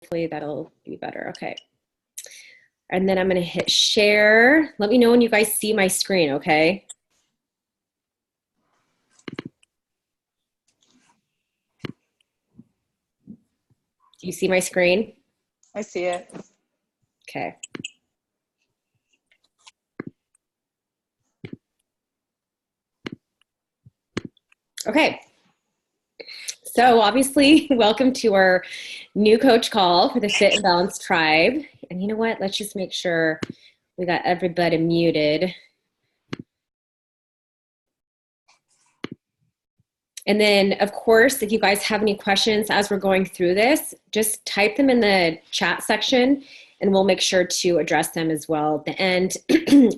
hopefully that'll be better. Okay. And then I'm going to hit share. Let me know when you guys see my screen, okay? Do you see my screen? I see it. Okay. Okay. So obviously, welcome to our new coach call for the Fit and Balanced Tribe. And you know what? Let's just make sure we got everybody muted. And then, of course, if you guys have any questions as we're going through this, just type them in the chat section and we'll make sure to address them as well at the end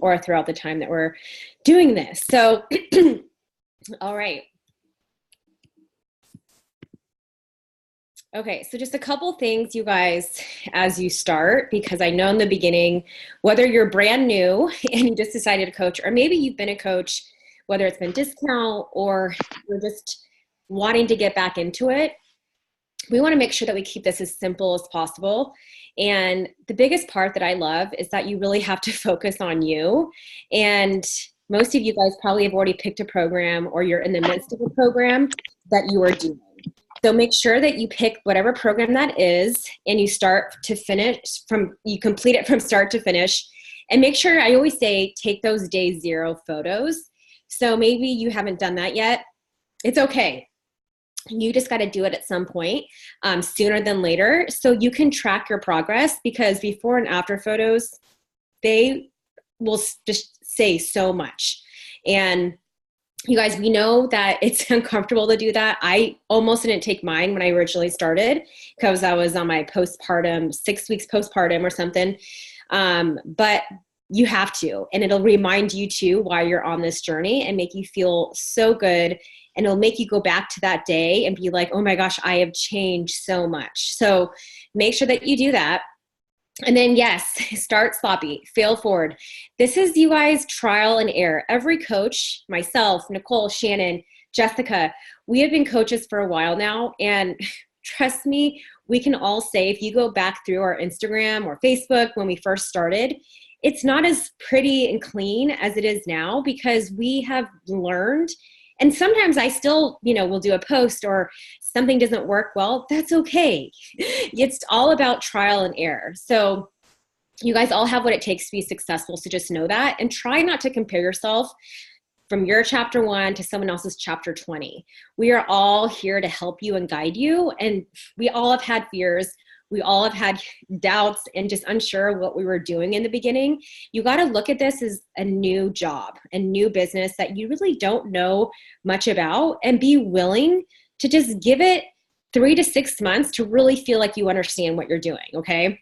or throughout the time that we're doing this. So, all right. Okay, so just a couple things, you guys, as you start, because I know in the beginning, whether you're brand new and you just decided to coach, or maybe you've been a coach, whether it's been discount or you're just wanting to get back into it, we want to make sure that we keep this as simple as possible. And the biggest part that I love is that you really have to focus on you. And most of you guys probably have already picked a program or you're in the midst of a program that you are doing. So make sure that you pick whatever program that is and you start to finish you complete it from start to finish. And make sure, I always say, take those day zero photos. So maybe you haven't done that yet. It's okay. You just got to do it at some point, sooner than later, so you can track your progress, because before and after photos, they will just say so much. And you guys, we know that it's uncomfortable to do that. I almost didn't take mine when I originally started because I was on my postpartum, 6 weeks postpartum or something. But you have to, and it'll remind you too why you're on this journey and make you feel so good. And it'll make you go back to that day and be like, oh my gosh, I have changed so much. So make sure that you do that. And then yes, start sloppy, fail forward. This is, you guys, trial and error. Every coach, myself, Nicole, Shannon, Jessica, we have been coaches for a while now. And trust me, we can all say, if you go back through our Instagram or Facebook when we first started, it's not as pretty and clean as it is now, because we have learned. And sometimes I still, will do a post or something doesn't work well. That's okay. It's all about trial and error. So you guys all have what it takes to be successful. So just know that, and try not to compare yourself from your chapter 1 to someone else's chapter 20. We are all here to help you and guide you. And we all have had fears. We all have had doubts and just unsure of what we were doing in the beginning. You got to look at this as a new job, a new business that you really don't know much about, and be willing to just give it 3 to 6 months to really feel like you understand what you're doing, okay?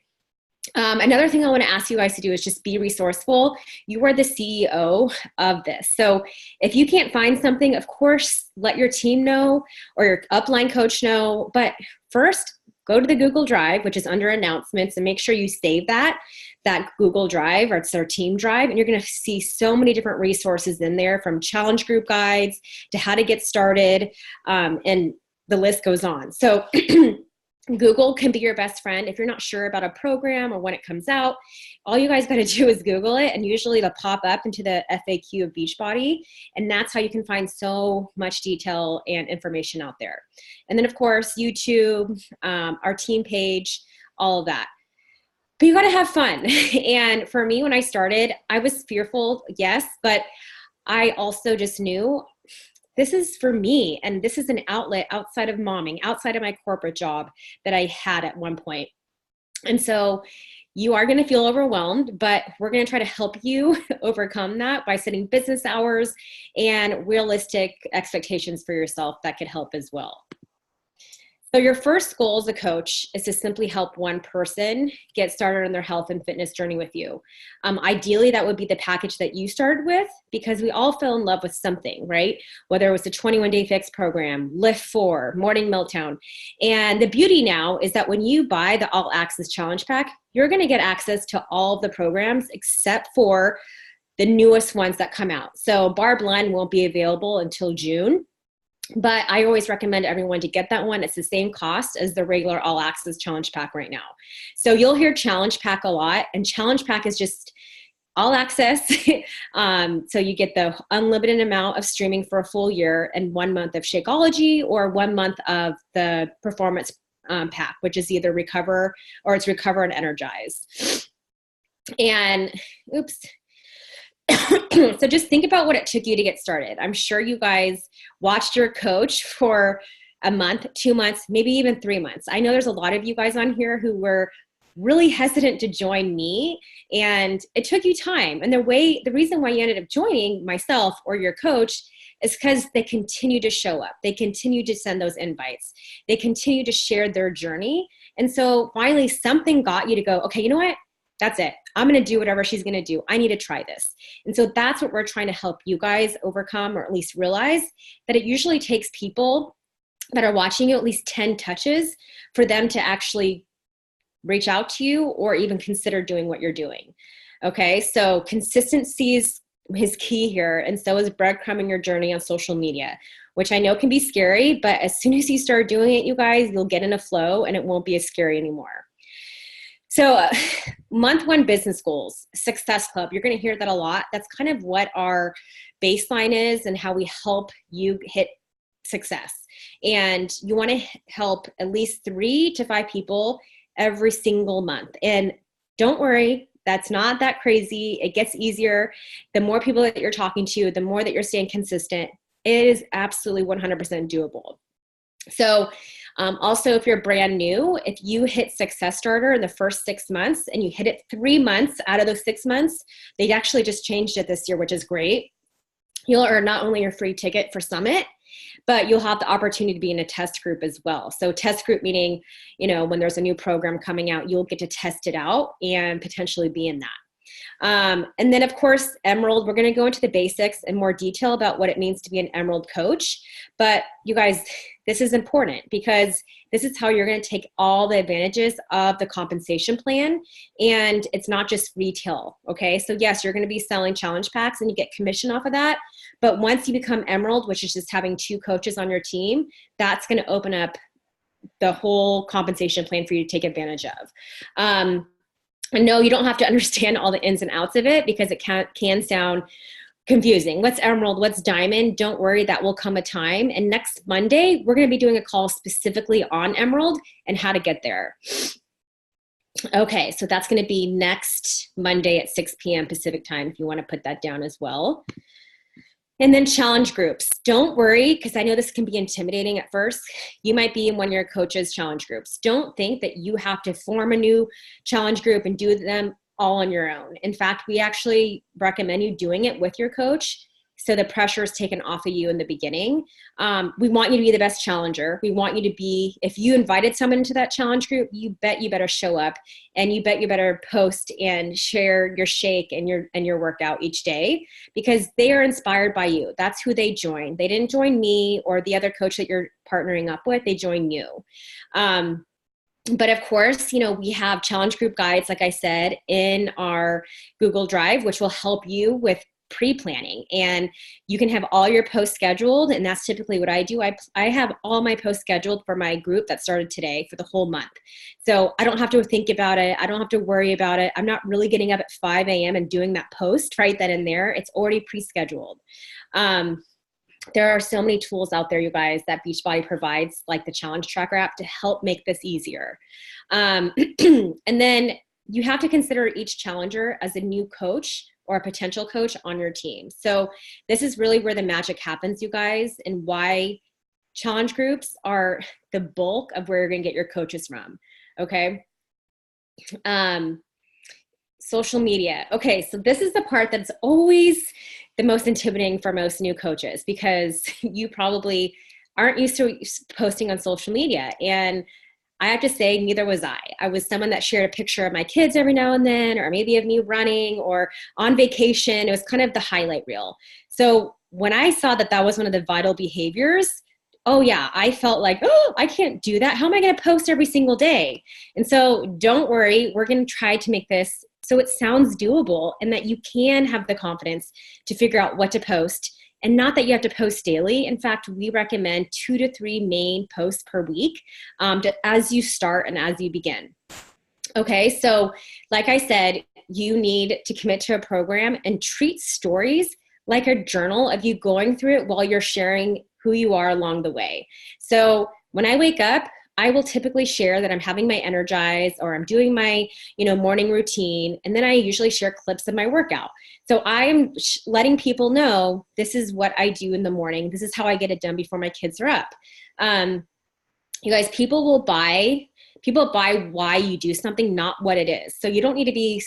Another thing I want to ask you guys to do is just be resourceful. You are the CEO of this. So if you can't find something, of course, let your team know or your upline coach know. But first, go to the Google Drive, which is under announcements, and make sure you save that Google Drive, or it's our team drive. And you're going to see so many different resources in there, from challenge group guides to how to get started. And the list goes on. So Google can be your best friend. If you're not sure about a program or when it comes out, all you guys got to do is Google it, and usually it'll pop up into the FAQ of Beachbody, and that's how you can find so much detail and information out there. And then, of course, YouTube, our team page, all of that. But you got to have fun. And for me, when I started, I was fearful, yes, but I also just knew this is for me, and this is an outlet outside of momming, outside of my corporate job that I had at one point. And so you are going to feel overwhelmed, but we're going to try to help you overcome that by setting business hours and realistic expectations for yourself that could help as well. So your first goal as a coach is to simply help one person get started on their health and fitness journey with you. Ideally, that would be the package that you started with, because we all fell in love with something, right? Whether it was the 21-day fix program, Lift 4, Morning Meltdown. And the beauty now is that when you buy the All Access Challenge Pack, you're going to get access to all of the programs except for the newest ones that come out. So Barb Line won't be available until June. But I always recommend everyone to get that one. It's the same cost as the regular all access challenge pack right now. So you'll hear challenge pack a lot, and challenge pack is just all access. So you get the unlimited amount of streaming for a full year and 1 month of Shakeology, or 1 month of the performance pack, which is either recover or it's recover and energize. And oops. So just think about what it took you to get started. I'm sure you guys watched your coach for a month, 2 months, maybe even 3 months. I know there's a lot of you guys on here who were really hesitant to join me, and it took you time. And the reason why you ended up joining myself or your coach is because they continue to show up. They continue to send those invites. They continue to share their journey. And so finally something got you to go, okay, you know what? That's it. I'm going to do whatever she's going to do. I need to try this. And so that's what we're trying to help you guys overcome, or at least realize that it usually takes people that are watching you at least 10 touches for them to actually reach out to you or even consider doing what you're doing. Okay. So consistency is key here. And so is breadcrumbing your journey on social media, which I know can be scary, but as soon as you start doing it, you guys, you'll get in a flow and it won't be as scary anymore. So month 1 business goals, success club. You're going to hear that a lot. That's kind of what our baseline is and how we help you hit success. And you want to help at least 3 to 5 people every single month. And don't worry, that's not that crazy. It gets easier. The more people that you're talking to, the more that you're staying consistent. It is absolutely 100% doable. So also, if you're brand new, if you hit Success Starter in the first 6 months and you hit it 3 months out of those 6 months, they actually just changed it this year, which is great. You'll earn not only your free ticket for Summit, but you'll have the opportunity to be in a test group as well. So test group meaning, when there's a new program coming out, you'll get to test it out and potentially be in that. And then of course, Emerald, we're going to go into the basics in more detail about what it means to be an Emerald coach. But you guys, this is important because this is how you're going to take all the advantages of the compensation plan. And it's not just retail. Okay. So yes, you're going to be selling challenge packs and you get commission off of that. But once you become Emerald, which is just having 2 coaches on your team, that's going to open up the whole compensation plan for you to take advantage of. And no, you don't have to understand all the ins and outs of it because it can sound confusing. What's Emerald? What's Diamond? Don't worry, that will come a time. And next Monday, we're going to be doing a call specifically on Emerald and how to get there. Okay, so that's going to be next Monday at 6 p.m. Pacific time if you want to put that down as well. And then challenge groups. Don't worry, because I know this can be intimidating at first. You might be in one of your coach's challenge groups. Don't think that you have to form a new challenge group and do them all on your own. In fact, we actually recommend you doing it with your coach so the pressure is taken off of you in the beginning. We want you to be the best challenger. We want you to be, if you invited someone into that challenge group, you bet you better show up and you bet you better post and share your shake and your workout each day because they are inspired by you. That's who they join. They didn't join me or the other coach that you're partnering up with. They join you. But of course, we have challenge group guides, like I said, in our Google Drive, which will help you with pre-planning, and you can have all your posts scheduled. And that's typically what I do. I have all my posts scheduled for my group that started today for the whole month. So I don't have to think about it. I don't have to worry about it. I'm not really getting up at 5 a.m. and doing that post right then and there. It's already pre-scheduled. There are so many tools out there, you guys, that Beachbody provides, like the Challenge Tracker app, to help make this easier. And then you have to consider each challenger as a new coach or a potential coach on your team. So this is really where the magic happens, you guys, and why challenge groups are the bulk of where you're going to get your coaches from. Okay. Social media. Okay. So this is the part that's always the most intimidating for most new coaches because you probably aren't used to posting on social media. And I have to say, neither was I. I was someone that shared a picture of my kids every now and then, or maybe of me running or on vacation. It was kind of the highlight reel. So when I saw that that was one of the vital behaviors, oh yeah, I felt like, oh, I can't do that. How am I going to post every single day? And so don't worry, we're going to try to make this so it sounds doable and that you can have the confidence to figure out what to post And not that you have to post daily. In fact, we recommend 2 to 3 main posts per week as you start and as you begin. Okay, so like I said, you need to commit to a program and treat stories like a journal of you going through it while you're sharing who you are along the way. So when I wake up, I will typically share that I'm having my energize or I'm doing my, morning routine. And then I usually share clips of my workout. So I'm letting people know this is what I do in the morning. This is how I get it done before my kids are up. You guys, people buy why you do something, not what it is. So you don't need to be,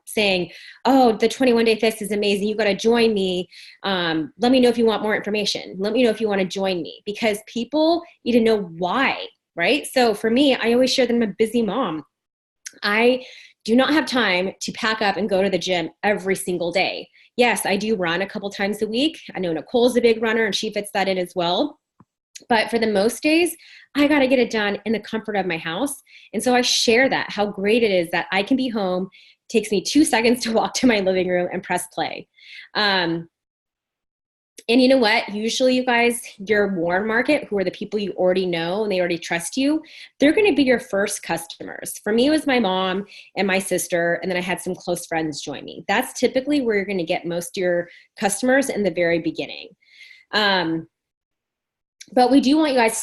saying, oh, the 21-day fix is amazing. You got to join me. Let me know if you want more information. Let me know if you want to join me, because people need to know why, right? So for me, I always share that I'm a busy mom. I do not have time to pack up and go to the gym every single day. Yes, I do run a couple times a week. I know Nicole's a big runner and she fits that in as well. But for the most days, I got to get it done in the comfort of my house. And so I share that, how great it is that I can be home. It takes me 2 seconds to walk to my living room and press play. And you know what? Usually, you guys, your warm market, who are the people you already know and they already trust you, they're going to be your first customers. For me, it was my mom and my sister, and then I had some close friends join me. That's typically where you're going to get most of your customers in the very beginning. But we do want you guys to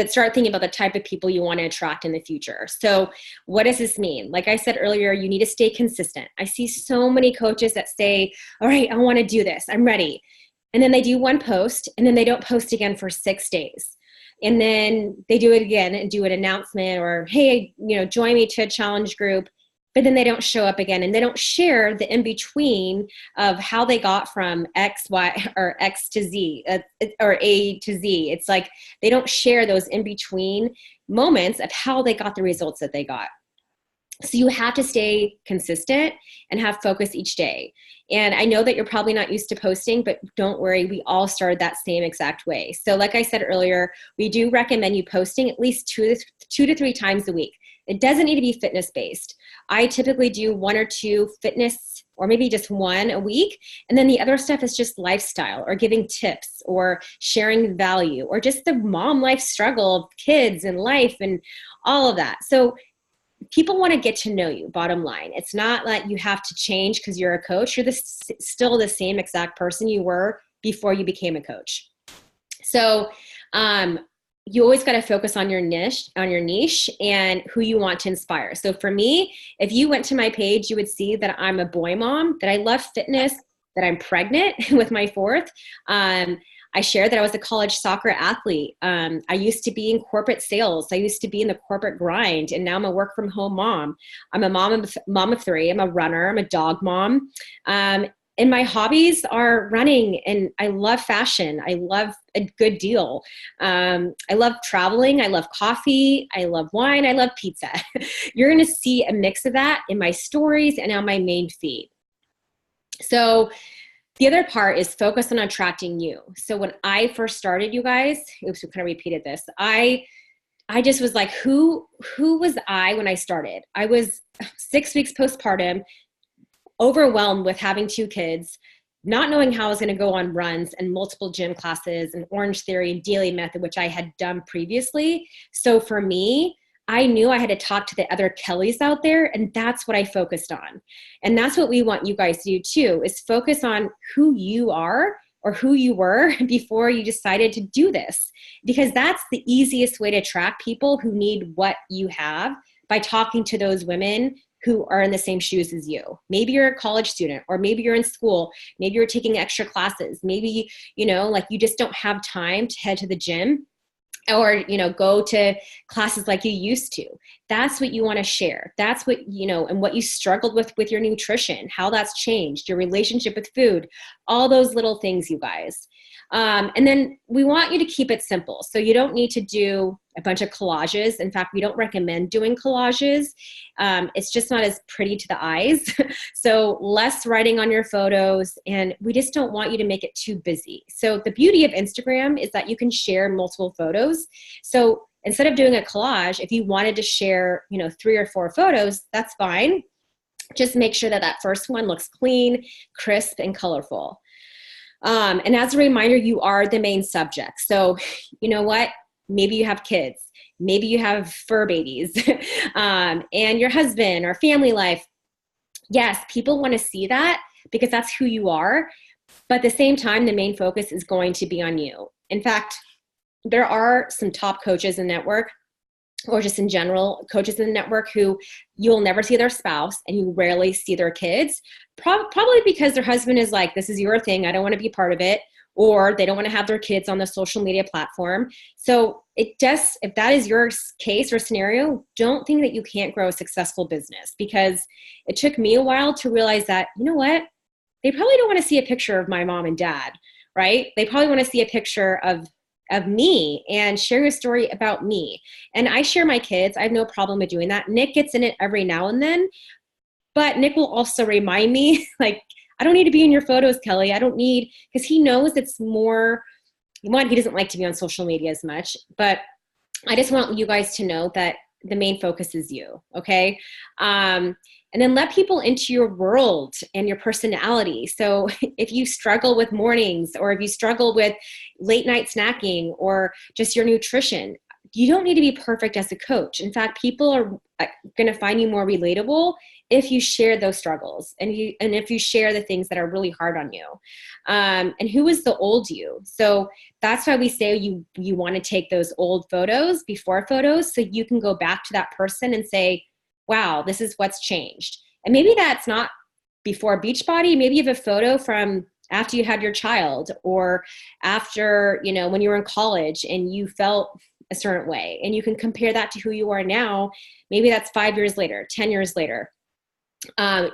start thinking about the type of people you want to attract in the future. So what does this mean? Like I said earlier, you need to stay consistent. I see so many coaches that say, all right, I want to do this. I'm ready. And then they do one post and then they don't post again for 6 days. And then they do it again and do an announcement or, hey, join me to a challenge group. But then they don't show up again and they don't share the in-between of how they got from X, Y, or X to Z, or A to Z. It's like they don't share those in-between moments of how they got the results that they got. So you have to stay consistent and have focus each day. And I know that you're probably not used to posting, but don't worry, we all started that same exact way. So like I said earlier, we do recommend you posting at least two to three times a week. It doesn't need to be fitness-based. I typically do 1 or 2 fitness, or maybe just 1 a week. And then the other stuff is just lifestyle or giving tips or sharing value or just the mom life struggle of kids and life and all of that. So people want to get to know you, bottom line. It's not like you have to change because you're a coach. You're still the same exact person you were before you became a coach. So, you always got to focus on your niche and who you want to inspire. So for me, if you went to my page, you would see that I'm a boy mom, that I love fitness, that I'm pregnant with my 4th. I shared that I was a college soccer athlete. I used to be in corporate sales. I used to be in the corporate grind, and now I'm a work from home mom. I'm a mom of 3. I'm a runner. I'm a dog mom. And my hobbies are running, and I love fashion. I love a good deal. I love traveling. I love coffee. I love wine. I love pizza. You're going to see a mix of that in my stories and on my main feed. So the other part is focus on attracting you. So when I first started, you guys, oops, we kind of repeated this. I just was like, who was I when I started? I was 6 weeks postpartum, overwhelmed with having 2 kids, not knowing how I was going to go on runs and multiple gym classes and Orange Theory and Daily Method, which I had done previously. So for me, I knew I had to talk to the other Kellys out there, and that's what I focused on. And that's what we want you guys to do too, is focus on who you are or who you were before you decided to do this, because that's the easiest way to attract people who need what you have, by talking to those women who are in the same shoes as you. Maybe you're a college student, or maybe you're in school, maybe you're taking extra classes, maybe, like you just don't have time to head to the gym or, go to classes like you used to. That's what you want to share. That's what, and what you struggled with your nutrition, how that's changed, your relationship with food, all those little things, you guys. And then we want you to keep it simple. So you don't need to do a bunch of collages. In fact, we don't recommend doing collages. It's just not as pretty to the eyes. So less writing on your photos, and we just don't want you to make it too busy. So the beauty of Instagram is that you can share multiple photos. So instead of doing a collage, if you wanted to share, 3 or 4 photos, that's fine. Just make sure that first one looks clean, crisp, and colorful. And as a reminder, you are the main subject. So you know what? Maybe you have kids, maybe you have fur babies, and your husband or family life. Yes, people want to see that because that's who you are. But at the same time, the main focus is going to be on you. In fact, there are some top coaches in network, or just in general, coaches in the network who you'll never see their spouse and you rarely see their kids, probably because their husband is like, this is your thing, I don't want to be part of it, or they don't want to have their kids on the social media platform. So it just, if that is your case or scenario, don't think that you can't grow a successful business, because it took me a while to realize that, you know what, they probably don't want to see a picture of my mom and dad, right? They probably want to see a picture of me and sharing a story about me. And I share my kids. I have no problem with doing that. Nick gets in it every now and then, but Nick will also remind me, like, I don't need to be in your photos, Kelly. I don't need, because he knows it's more, one, he doesn't like to be on social media as much, but I just want you guys to know that the main focus is you, okay? And then let people into your world and your personality. So if you struggle with mornings, or if you struggle with late night snacking, or just your nutrition, you don't need to be perfect as a coach. In fact, people are going to find you more relatable if you share those struggles, and if you share the things that are really hard on you. And who is the old you? So that's why we say you want to take those old photos, before photos, so you can go back to that person and say, wow, this is what's changed. And maybe that's not before Beachbody. Maybe you have a photo from after you had your child, or after, when you were in college and you felt a certain way, and you can compare that to who you are now. Maybe that's 5 years later, 10 years later.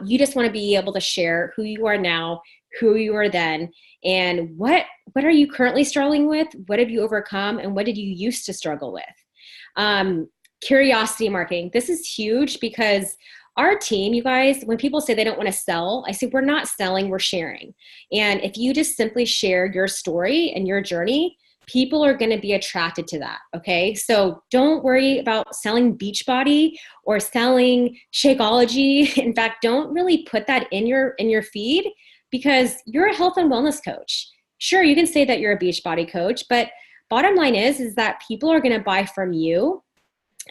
You just want to be able to share who you are now, who you were then, and what are you currently struggling with? What have you overcome? And what did you used to struggle with? Curiosity marketing. This is huge, because our team, you guys, when people say they don't want to sell, I say, we're not selling, we're sharing. And if you just simply share your story and your journey, people are going to be attracted to that. Okay. So don't worry about selling Beachbody or selling Shakeology. In fact, don't really put that in your feed, because you're a health and wellness coach. Sure, you can say that you're a Beachbody coach, but bottom line is that people are going to buy from you.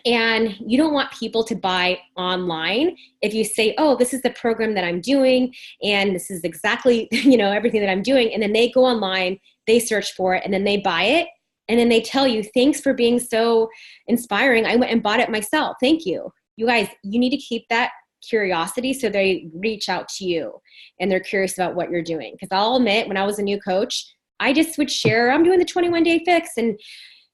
And you don't want people to buy online if you say, oh, this is the program that I'm doing, and this is exactly, everything that I'm doing. And then they go online, they search for it, and then they buy it. And then they tell you, thanks for being so inspiring. I went and bought it myself. Thank you. You guys, you need to keep that curiosity, so they reach out to you and they're curious about what you're doing. Because I'll admit, when I was a new coach, I just would share, I'm doing the 21-day fix, and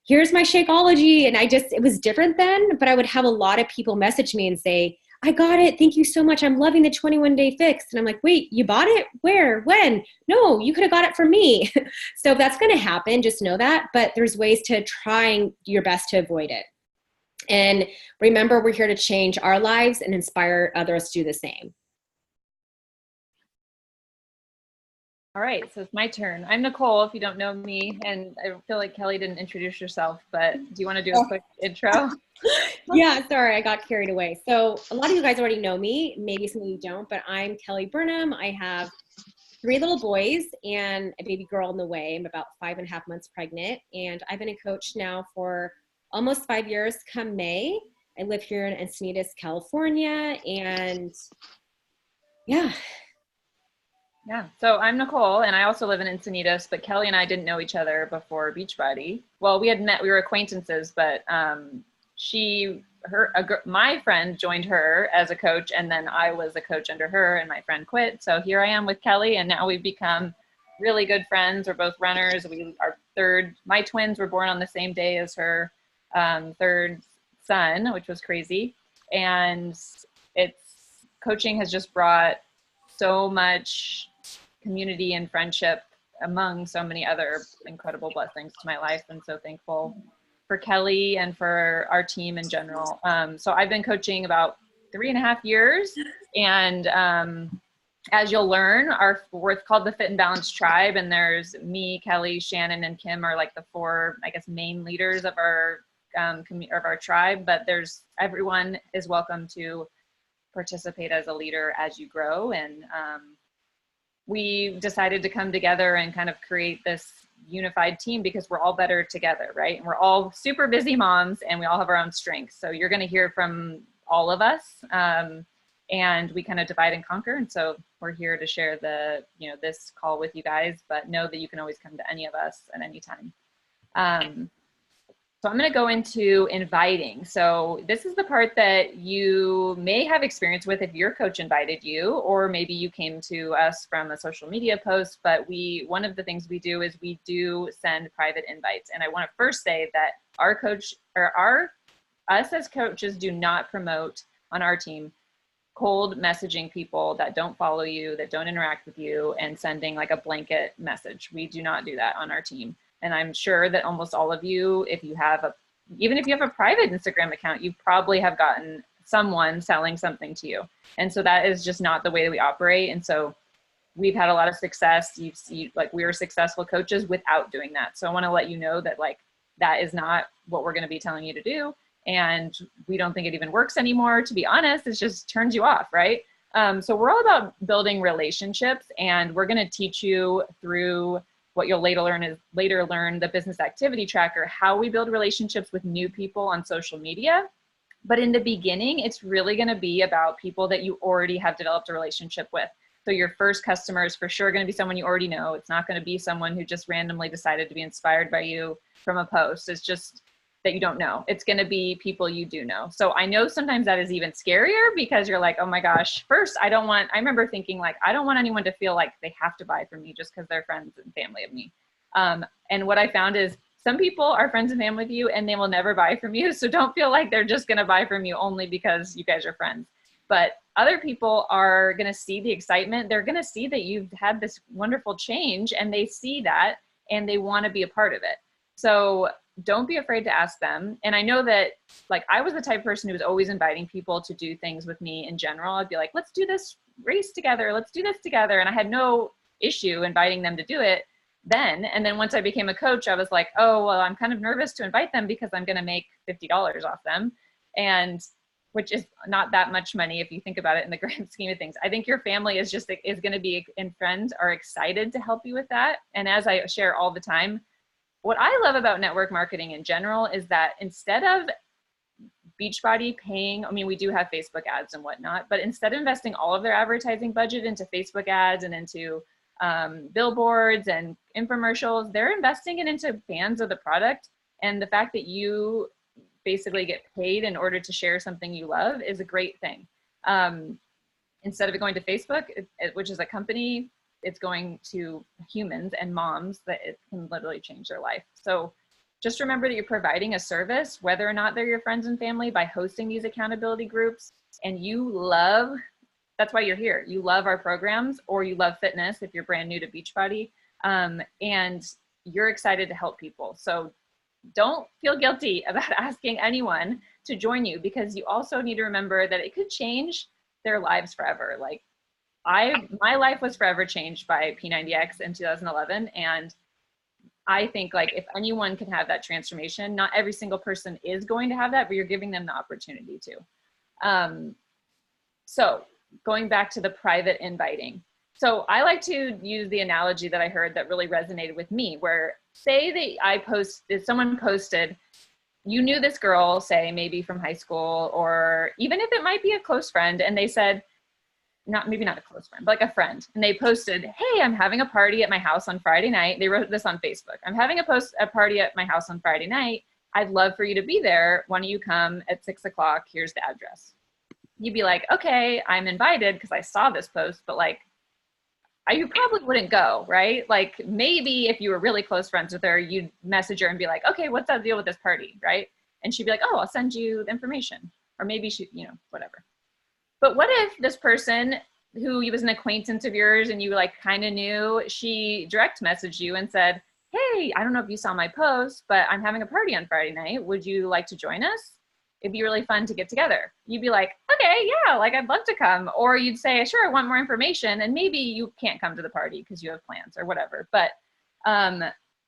here's my Shakeology. And it was different then, but I would have a lot of people message me and say, I got it. Thank you so much. I'm loving the 21-day fix. And I'm like, wait, you bought it? Where? When? No, you could have got it from me. So if that's going to happen, just know that. But there's ways to trying your best to avoid it. And remember, we're here to change our lives and inspire others to do the same. All right, so it's my turn. I'm Nicole, if you don't know me, and I feel like Kelly didn't introduce yourself, but do you want to do a quick intro? Yeah, sorry, I got carried away. So a lot of you guys already know me, maybe some of you don't, but I'm Kelly Burnham. I have 3 little boys and a baby girl on the way. I'm about 5.5 months pregnant, and I've been a coach now for almost 5 years come May. I live here in Encinitas, California, and yeah. Yeah, so I'm Nicole, and I also live in Encinitas, but Kelly and I didn't know each other before Beachbody. Well, we had met, we were acquaintances, but my friend joined her as a coach, and then I was a coach under her, and my friend quit. So here I am with Kelly, and now we've become really good friends. We're both runners. My twins were born on the same day as her third son, which was crazy. And coaching has just brought so much community and friendship among so many other incredible blessings to my life. And so thankful for Kelly and for our team in general. So I've been coaching about 3.5 years. And as you'll learn, we're called the Fit and Balance Tribe. And there's me, Kelly, Shannon, and Kim are like the 4, I guess, main leaders of our tribe. But everyone is welcome to participate as a leader as you grow. And we decided to come together and kind of create this unified team because we're all better together, right? And we're all super busy moms and we all have our own strengths. So you're going to hear from all of us, and we kind of divide and conquer. And so we're here to share this call with you guys, but know that you can always come to any of us at any time. So I'm going to go into inviting. So this is the part that you may have experience with if your coach invited you, or maybe you came to us from a social media post, but one of the things we do is we do send private invites. And I want to first say that us as coaches do not promote on our team cold messaging people that don't follow you, that don't interact with you, and sending like a blanket message. We do not do that on our team. And I'm sure that almost all of you, even if you have a private Instagram account, you probably have gotten someone selling something to you. And so that is just not the way that we operate. And so we've had a lot of success. You see, like, we are successful coaches without doing that. So I want to let you know that like, that is not what we're going to be telling you to do. And we don't think it even works anymore. To be honest, it just turns you off, right? So we're all about building relationships, and we're going to teach you through what you'll later learn the business activity tracker, how we build relationships with new people on social media. But in the beginning, it's really going to be about people that you already have developed a relationship with. So your first customer is for sure going to be someone you already know. It's not going to be someone who just randomly decided to be inspired by you from a post. It's just that you don't know. It's going to be people you do know. So I know sometimes that is even scarier because you're like, oh my gosh, first, I remember thinking like, I don't want anyone to feel like they have to buy from me just because they're friends and family of me. And what I found is some people are friends and family with you and they will never buy from you. So don't feel like they're just going to buy from you only because you guys are friends. But other people are going to see the excitement. They're going to see that you've had this wonderful change, and they see that and they want to be a part of it. So don't be afraid to ask them. And I know that like I was the type of person who was always inviting people to do things with me in general. I'd be like, let's do this race together. Let's do this together. And I had no issue inviting them to do it then. And then once I became a coach, I was like, oh, well, I'm kind of nervous to invite them because I'm going to make $50 off them. And which is not that much money if you think about it in the grand scheme of things. I think your family is going to be, and friends are excited to help you with that. And as I share all the time, what I love about network marketing in general is that instead of Beachbody paying, I mean, we do have Facebook ads and whatnot, but instead of investing all of their advertising budget into Facebook ads and into billboards and infomercials, they're investing it into fans of the product. And the fact that you basically get paid in order to share something you love is a great thing. Instead of it going to Facebook, which is a company, it's going to humans and moms that it can literally change their life. So just remember that you're providing a service, whether or not they're your friends and family, by hosting these accountability groups. And that's why you're here. You love our programs, or you love fitness if you're brand new to Beachbody, and you're excited to help people. So don't feel guilty about asking anyone to join you, because you also need to remember that it could change their lives forever. Like my life was forever changed by P90X in 2011. And I think like if anyone can have that transformation, not every single person is going to have that, but you're giving them the opportunity to. So going back to the private inviting. So I like to use the analogy that I heard that really resonated with me, where say that someone posted, you knew this girl, say maybe from high school, or even if it might be a close friend, and they said, maybe not a close friend, but like a friend. And they posted, hey, I'm having a party at my house on Friday night. They wrote this on Facebook. I'm having a party at my house on Friday night. I'd love for you to be there. Why don't you come at 6 o'clock? Here's the address. You'd be like, okay, I'm invited because I saw this post, but like, you probably wouldn't go, right? Like maybe if you were really close friends with her, you'd message her and be like, okay, what's the deal with this party, right? And she'd be like, oh, I'll send you the information. Or maybe whatever. But what if this person who was an acquaintance of yours and you like kind of knew, she direct messaged you and said, hey, I don't know if you saw my post, but I'm having a party on Friday night. Would you like to join us? It'd be really fun to get together. You'd be like, okay, yeah, like I'd love to come. Or you'd say, sure, I want more information. And maybe you can't come to the party because you have plans or whatever. But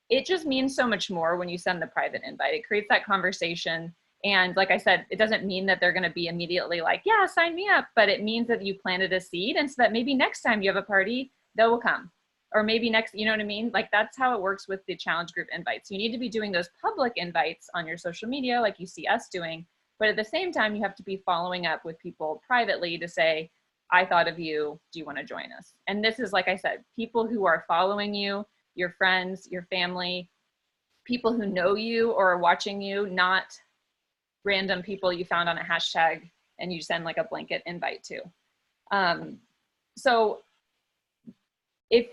it just means so much more when you send the private invite. It creates that conversation. And like I said, it doesn't mean that they're going to be immediately like, yeah, sign me up. But it means that you planted a seed. And so that maybe next time you have a party, they will come. Or maybe next, you know what I mean? Like that's how it works with the challenge group invites. You need to be doing those public invites on your social media like you see us doing, but at the same time, you have to be following up with people privately to say, I thought of you, do you want to join us? And this is, like I said, people who are following you, your friends, your family, people who know you or are watching you, not random people you found on a hashtag and you send like a blanket invite to. So if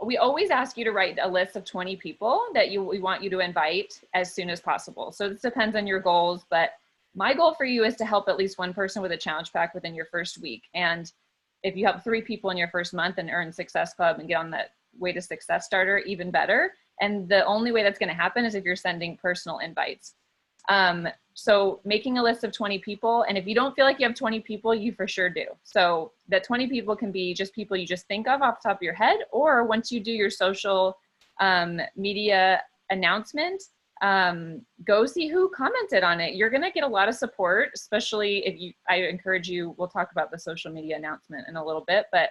we always ask you to write a list of 20 people that we want you to invite as soon as possible. So this depends on your goals, but my goal for you is to help at least one person with a challenge pack within your first week. And if you help 3 people in your first month and earn Success Club and get on that way to Success Starter, even better. And the only way that's going to happen is if you're sending personal invites. So making a list of 20 people, and if you don't feel like you have 20 people, you for sure do. So that 20 people can be just people you just think of off the top of your head, or once you do your social media announcement, go see who commented on it. You're going to get a lot of support, especially if I encourage you, we'll talk about the social media announcement in a little bit, but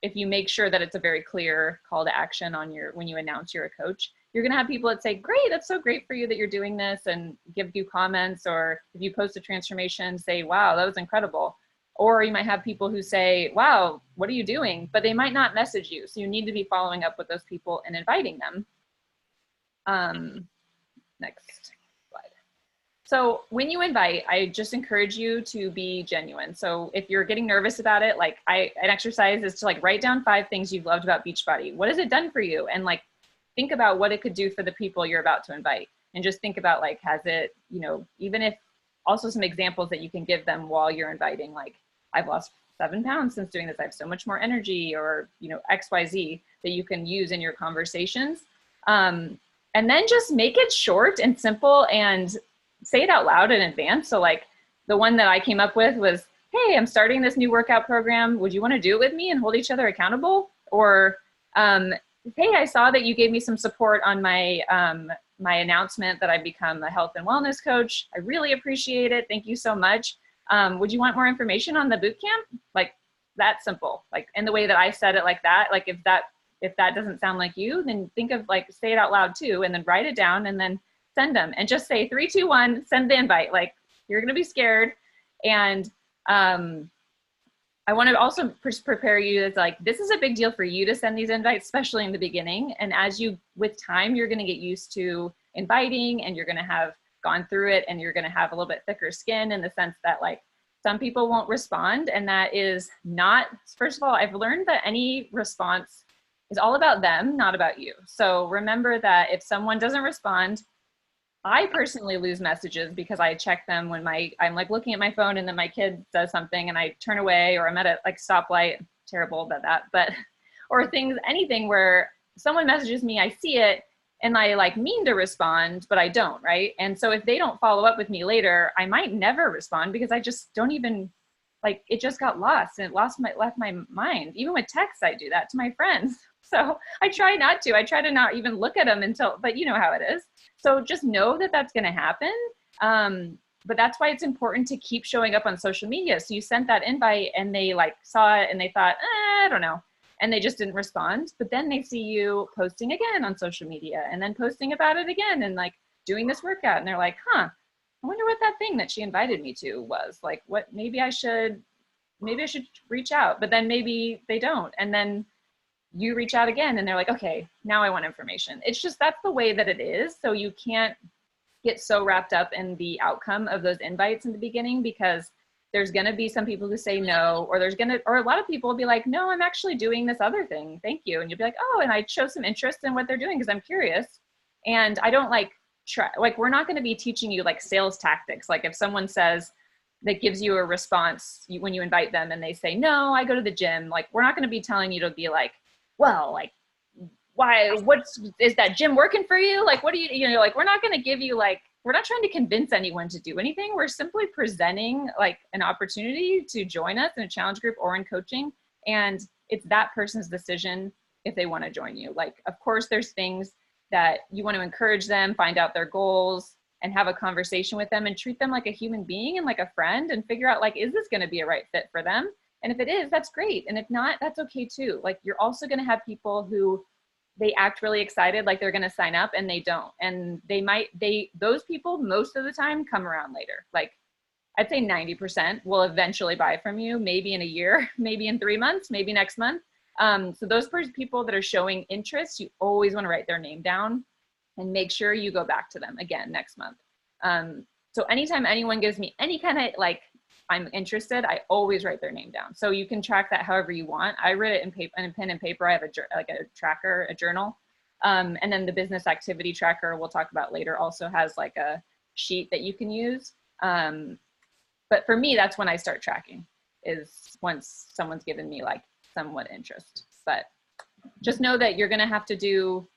if you make sure that it's a very clear call to action on when you announce you're a coach, you're going to have people that say, great, that's so great for you that you're doing this, and give you comments, or if you post a transformation, say, wow, that was incredible. Or you might have people who say, wow, what are you doing? But they might not message you. So you need to be following up with those people and inviting them. Next slide. So when you invite, I just encourage you to be genuine. So if you're getting nervous about it, like an exercise is to like write down 5 things you've loved about Beachbody. What has it done for you? And like, think about what it could do for the people you're about to invite. And just think about like, has it, even if also some examples that you can give them while you're inviting, like I've lost 7 pounds since doing this. I have so much more energy, or, XYZ that you can use in your conversations. And then just make it short and simple and say it out loud in advance. So like the one that I came up with was, hey, I'm starting this new workout program. Would you want to do it with me and hold each other accountable? Or, hey, I saw that you gave me some support on my my announcement that I've become a health and wellness coach. I really appreciate it. Thank you so much. Would you want more information on the boot camp? Like that simple, like in the way that I said it like that. Like if that doesn't sound like you, then think of like, say it out loud too, and then write it down and then send them and just say 3, 2, 1, send the invite. Like you're going to be scared. And I want to also prepare you as like, this is a big deal for you to send these invites, especially in the beginning. And as with time, you're going to get used to inviting, and you're going to have gone through it, and you're going to have a little bit thicker skin in the sense that like some people won't respond. And that is not, first of all, I've learned that any response is all about them, not about you. So remember that if someone doesn't respond, I personally lose messages because I check them when I'm like looking at my phone and then my kid does something and I turn away, or I'm at a like stoplight, terrible about that, but, or anything where someone messages me, I see it and I like mean to respond, but I don't, right? And so if they don't follow up with me later, I might never respond because I just don't even, like, it just got lost and it left my mind. Even with texts, I do that to my friends. So I try not to. I try to not even look at them but you know how it is. So just know that that's going to happen. But that's why it's important to keep showing up on social media. So you sent that invite and they like saw it and they thought, I don't know. And they just didn't respond. But then they see you posting again on social media and then posting about it again and like doing this workout. And they're like, I wonder what that thing that she invited me to was. Like, what, maybe I should reach out. But then maybe they don't. And then you reach out again and they're like, okay, now I want information. It's just, that's the way that it is. So you can't get so wrapped up in the outcome of those invites in the beginning, because there's going to be some people who say no, or or a lot of people will be like, no, I'm actually doing this other thing. Thank you. And you'll be like, oh, and I show some interest in what they're doing because I'm curious. And I don't we're not going to be teaching you like sales tactics. Like if someone says, that gives you a response when you invite them and they say, no, I go to the gym. Like, we're not going to be telling you to be like, well, like, is that gym working for you? Like, what do like, we're not going to give you like, we're not trying to convince anyone to do anything. We're simply presenting like an opportunity to join us in a challenge group or in coaching. And it's that person's decision if they want to join you. Like, of course, there's things that you want to encourage them, find out their goals, and have a conversation with them and treat them like a human being and like a friend, and figure out like, is this going to be a right fit for them? And if it is, that's great. And if not, that's okay too. Like, you're also going to have people who they act really excited, like they're going to sign up, and they don't. And those people most of the time come around later. Like, I'd say 90% will eventually buy from you, maybe in a year, maybe in 3 months, maybe next month. So those people that are showing interest, you always want to write their name down and make sure you go back to them again next month. So anytime anyone gives me any kind of like, I'm interested, I always write their name down. So you can track that however you want. I write it in paper, in pen and paper. I have a tracker, a journal. And then the business activity tracker we'll talk about later also has like a sheet that you can use. But for me, that's when I start tracking, is once someone's given me like somewhat interest. But just know that you're going to have to do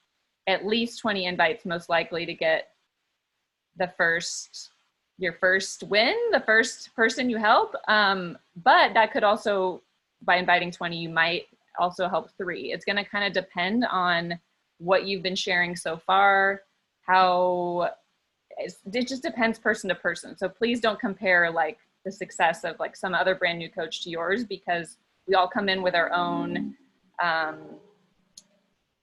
at least 20 invites most likely to get your first win, the first person you help. But that could also, by inviting 20, you might also help 3. It's going to kind of depend on what you've been sharing so far, it just depends person to person. So please don't compare like the success of like some other brand new coach to yours, because we all come in with our own, I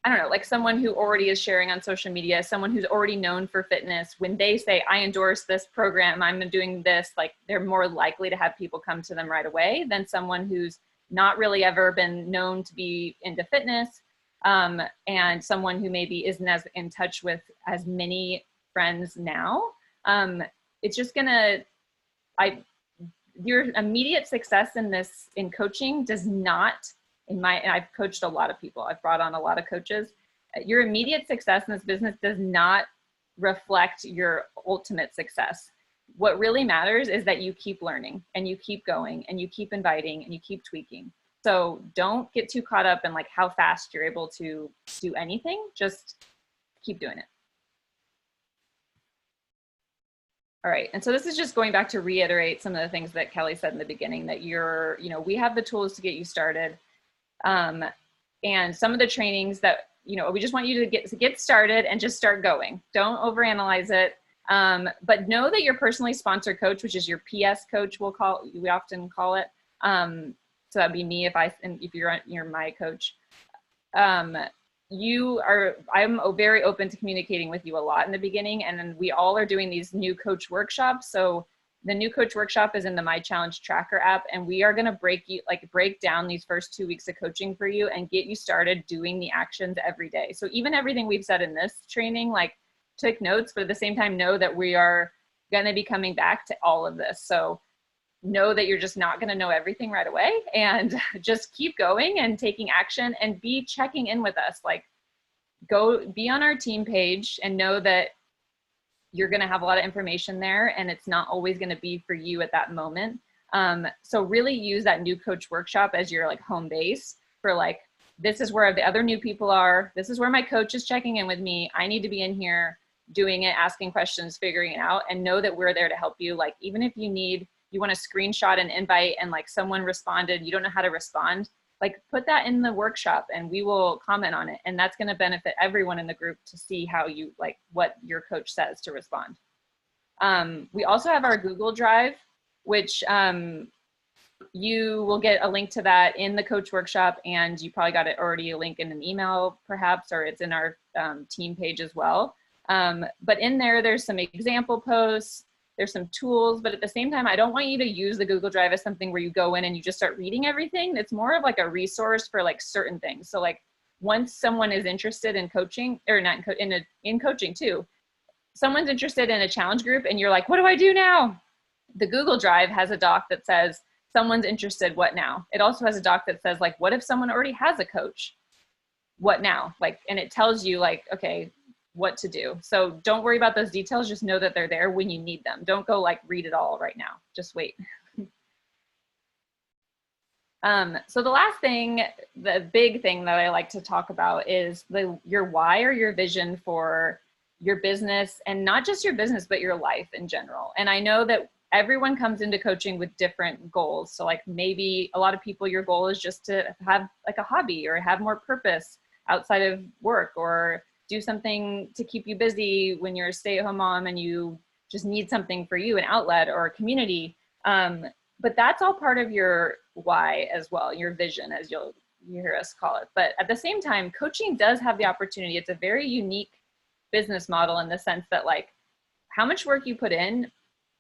don't know, like someone who already is sharing on social media, someone who's already known for fitness, when they say, I endorse this program, I'm doing this, like they're more likely to have people come to them right away than someone who's not really ever been known to be into fitness, and someone who maybe isn't as in touch with as many friends now. It's just gonna, your immediate success in coaching does not, and I've coached a lot of people, I've brought on a lot of coaches. Your immediate success in this business does not reflect your ultimate success. What really matters is that you keep learning and you keep going and you keep inviting and you keep tweaking. So don't get too caught up in like how fast you're able to do anything, just keep doing it. All right, and so this is just going back to reiterate some of the things that Kelly said in the beginning, that we have the tools to get you started. And some of the trainings that, we just want you to get started and just start going. Don't overanalyze it. But know that your personally sponsored coach, which is your PS coach, we often call it. So that'd be me if you're my coach. I'm very open to communicating with you a lot in the beginning. And then we all are doing these new coach workshops. So the new coach workshop is in the My Challenge Tracker app, and we are going to break down these first 2 weeks of coaching for you and get you started doing the actions every day. So even everything we've said in this training, like take notes, but at the same time, know that we are going to be coming back to all of this. So know that you're just not going to know everything right away, and just keep going and taking action and be checking in with us. Like, go be on our team page and know that you're going to have a lot of information there, and it's not always going to be for you at that moment. So really use that new coach workshop as your like home base for like, this is where the other new people are. This is where my coach is checking in with me. I need to be in here doing it, asking questions, figuring it out, and know that we're there to help you. Like, even if you want to screenshot an invite and like someone responded, you don't know how to respond, like put that in the workshop and we will comment on it. And that's going to benefit everyone in the group to see how you like what your coach says to respond. We also have our Google Drive, which you will get a link to that in the coach workshop, and you probably got it already, a link in an email perhaps, or it's in our team page as well. But in there's some example posts, there's some tools, but at the same time, I don't want you to use the Google Drive as something where you go in and you just start reading everything. It's more of like a resource for like certain things. So like once someone is interested in coaching, or not in coaching too, someone's interested in a challenge group and you're like, what do I do now? The Google Drive has a doc that says, someone's interested, what now? It also has a doc that says like, what if someone already has a coach? What now? Like, and it tells you like, okay, what to do. So don't worry about those details. Just know that they're there when you need them. Don't go like read it all right now. Just wait. So the last thing, the big thing that I like to talk about is your why or your vision for your business, and not just your business, but your life in general. And I know that everyone comes into coaching with different goals. So like maybe a lot of people, your goal is just to have like a hobby or have more purpose outside of work, or do something to keep you busy when you're a stay-at-home mom and you just need something for you, an outlet or a community. But that's all part of your why as well, your vision, as you hear us call it. But at the same time, coaching does have the opportunity. It's a very unique business model in the sense that like how much work you put in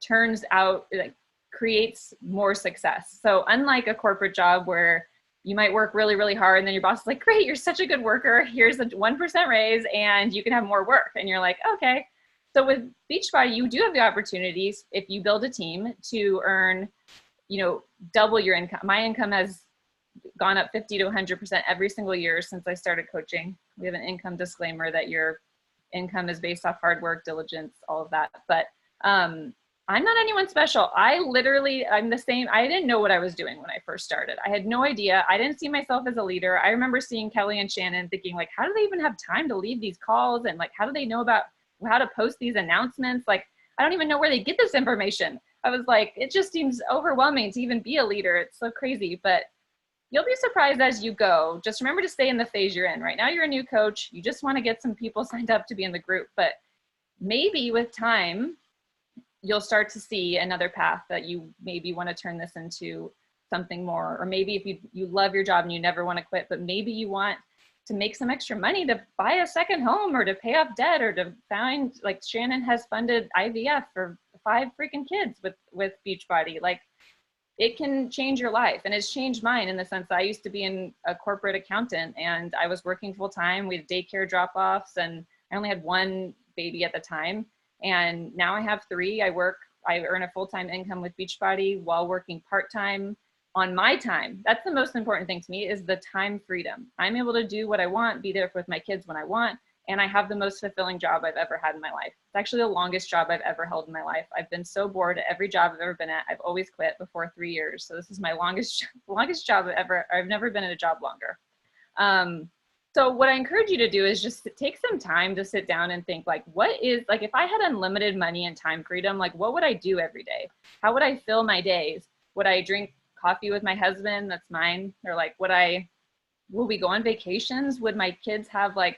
turns out, like, creates more success. So unlike a corporate job where you might work really, really hard and then your boss is like, great, you're such a good worker. Here's a 1% raise and you can have more work. And you're like, okay. So with Beachbody, you do have the opportunities, if you build a team, to earn, you know, double your income. My income has gone up 50 to 100% every single year since I started coaching. We have an income disclaimer that your income is based off hard work, diligence, all of that. But I'm not anyone special. I'm the same. I didn't know what I was doing when I first started. I had no idea. I didn't see myself as a leader. I remember seeing Kelly and Shannon thinking like, how do they even have time to lead these calls? And like, how do they know about how to post these announcements? Like, I don't even know where they get this information. I was like, it just seems overwhelming to even be a leader. It's so crazy, but you'll be surprised as you go. Just remember to stay in the phase you're in. Right now, you're a new coach. You just want to get some people signed up to be in the group, but maybe with time, you'll start to see another path that you maybe want to turn this into something more. Or maybe if you love your job and you never want to quit, but maybe you want to make some extra money to buy a second home or to pay off debt or to find, like Shannon has funded IVF for 5 freaking kids with Beachbody. Like, it can change your life. And it's changed mine in the sense that I used to be a corporate accountant and I was working full time. We had daycare drop-offs and I only had 1 baby at the time. And now I have 3. I earn a full-time income with Beachbody while working part-time on my time. That's the most important thing to me, is the time freedom. I'm able to do what I want, be there with my kids when I want, and I have the most fulfilling job I've ever had in my life. It's actually the longest job I've ever held in my life. I've been so bored at every job I've ever been at. I've always quit before 3 years. So this is my longest job I've never been in a job longer. So what I encourage you to do is just take some time to sit down and think, like, if I had unlimited money and time freedom, like, what would I do every day? How would I fill my days? Would I drink coffee with my husband? That's mine. Or like, will we go on vacations? Would my kids have like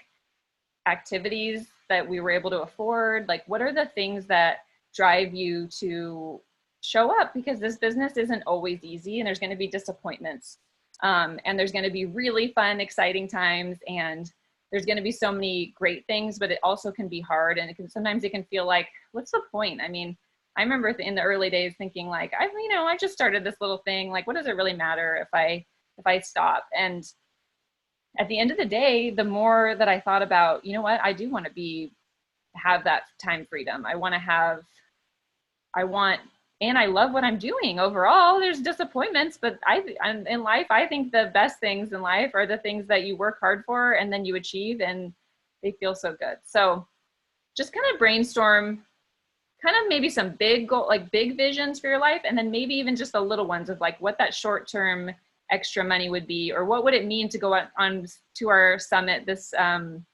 activities that we were able to afford? Like, what are the things that drive you to show up? Because this business isn't always easy and there's going to be disappointments. And there's going to be really fun, exciting times, and there's going to be so many great things, but it also can be hard. And sometimes it can feel like, what's the point? I mean, I remember in the early days thinking like, I just started this little thing. Like, what does it really matter if I stop? And at the end of the day, the more that I thought about, you know what, I do want to have that time freedom. And I love what I'm doing overall. There's disappointments, but in life, I think the best things in life are the things that you work hard for and then you achieve, and they feel so good. So just kind of brainstorm kind of maybe some big goal, like big visions for your life, and then maybe even just the little ones of like what that short-term extra money would be, or what would it mean to go on to our summit this in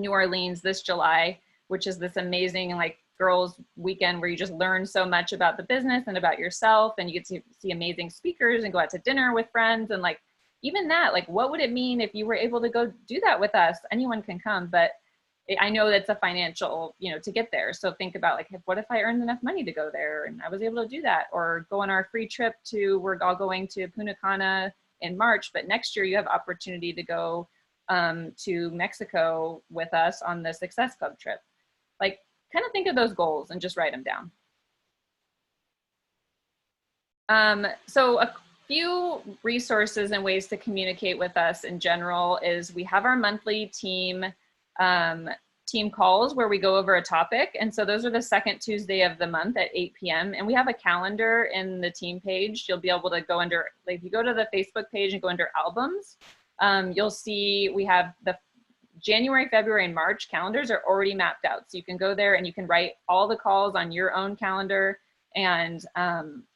New Orleans this July, which is this amazing like girls weekend where you just learn so much about the business and about yourself, and you get to see amazing speakers and go out to dinner with friends. And like, even that, like, what would it mean if you were able to go do that with us? Anyone can come, but I know that's a financial, to get there. So think about like, what if I earned enough money to go there and I was able to do that, or go on our free trip we're all going to Punta Cana in March, but next year you have opportunity to go to Mexico with us on the Success Club trip. Like, kind of think of those goals and just write them down. So a few resources and ways to communicate with us in general is we have our monthly team calls where we go over a topic. And so those are the second Tuesday of the month at 8 p.m. And we have a calendar in the team page. You'll be able to go under, like, if you go to the Facebook page and go under albums, you'll see we have the January, February, and March calendars are already mapped out. So you can go there and you can write all the calls on your own calendar, and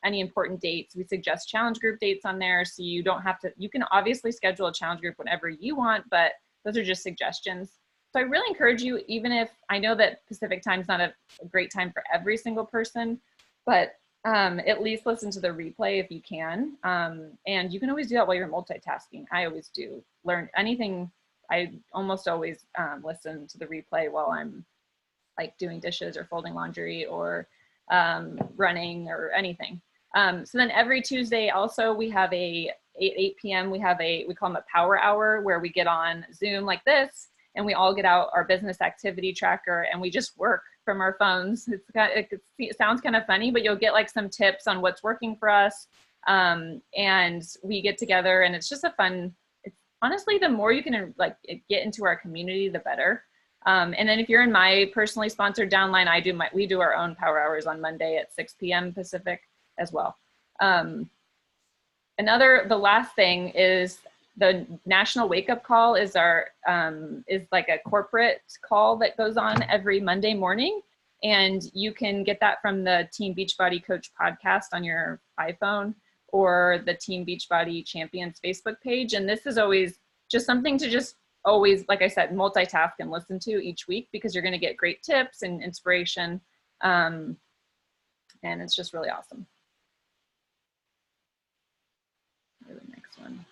any important dates. We suggest challenge group dates on there. So you don't have to, you can obviously schedule a challenge group whenever you want, but those are just suggestions. So I really encourage you, even if I know that Pacific time is not a great time for every single person, but at least listen to the replay if you can. And you can always do that while you're multitasking. I always do. Learn anything. I almost always listen to the replay while I'm like doing dishes or folding laundry or running or anything. So then every Tuesday also we have a 8 p.m. we call them a power hour, where we get on Zoom like this and we all get out our business activity tracker and we just work from our phones. It sounds kind of funny, but you'll get like some tips on what's working for us. And we get together and it's just a fun, honestly, the more you can like get into our community, the better. And then if you're in my personally sponsored downline, we do our own power hours on Monday at 6 p.m. Pacific as well. The last thing is the National Wake Up Call is like a corporate call that goes on every Monday morning. And you can get that from the Team Beachbody Coach podcast on your iPhone or the Team Beachbody Champions Facebook page. And this is always just something to just always, like I said, multitask and listen to each week, because you're going to get great tips and inspiration. And it's just really awesome. The next one.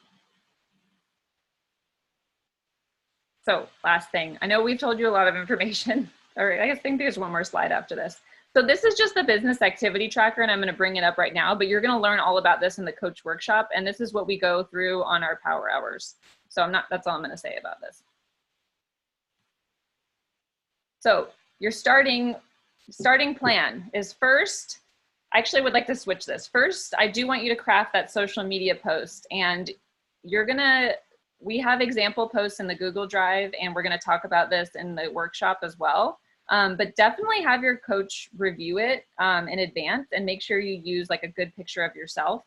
So last thing, I know we've told you a lot of information. All right, I think there's one more slide after this. So this is just the business activity tracker, and I'm going to bring it up right now, but you're going to learn all about this in the coach workshop. And this is what we go through on our power hours. So that's all I'm going to say about this. So your starting plan is first, I actually would like to switch this. First, I do want you to craft that social media post, and we have example posts in the Google Drive, and we're going to talk about this in the workshop as well. But definitely have your coach review it in advance and make sure you use like a good picture of yourself.